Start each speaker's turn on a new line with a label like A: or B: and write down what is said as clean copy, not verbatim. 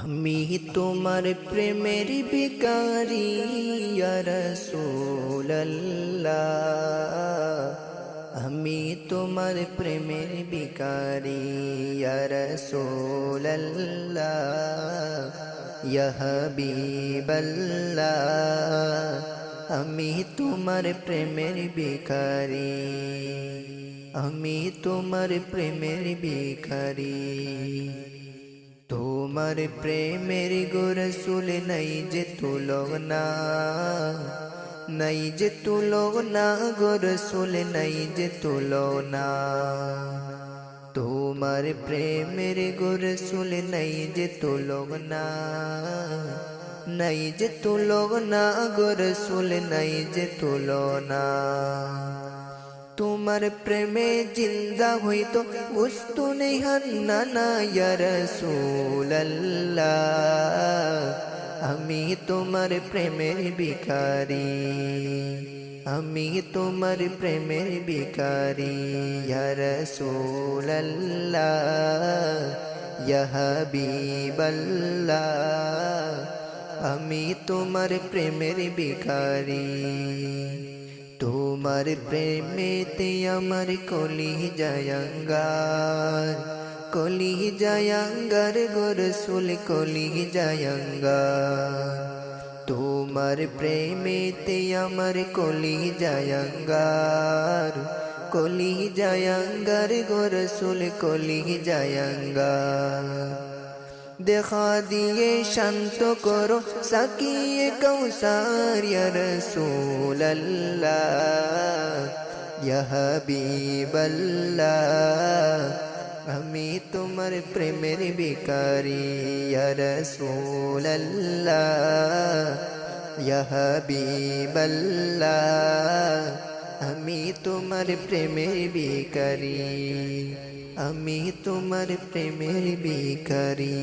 A: আমি তোমার প্রেমের ভিখারি ইয়া রাসূলুল্লাহ। আমি তোমার প্রেমের ভিখারি ইয়া রাসূলুল্লাহ, ইয়া হাবিবাল্লাহ। আমি তোমার প্রেমের ভিখারি, আমি তোমার প্রেমের ভিখারি। তোমার প্রেমের গো রসূল নাই যে তুলনা, নাই যে তুলনা গো রসূল নাই যে তুলনা। তোমার প্রেমের গো রসূল নাই যে তুলনা, নাই যে তুলনা গো রসূল নাই যে তুলনা। তোমার প্রেমে জিন্দা হইতো উস্তুনে হান্নানা ইয়া রাসূলুল্লাহ। আমি তোমার প্রেমের ভিখারি, আমি তোমার প্রেমের ভিখারি ইয়া রাসূলুল্লাহ, ইয়া হাবিবাল্লাহ। আমি তোমার প্রেমের ভিখারি। তোমার প্রেমেতে আমার কলি জায়ঙ্গার, কলি জায়ঙ্গার গো রসূল কলি জায়ঙ্গার। তোমার প্রেমেতে আমার কলি জায়ঙ্গার, কলি জায়ঙ্গার গো রসূল কলি জায়ঙ্গার। দেখা দিয়ে শান্ত করো সাকিয়ে কৌসার ইয়া রাসূলুল্লাহ, ইয়া হাবিবাল্লাহ। আমি তোমার প্রেমের ভিখারি ইয়া রাসূলুল্লাহ, ইয়া হাবিবাল্লাহ। আমি তোমার প্রেমের ভিখারি, আমি তোমার প্রেমের ভিখারি।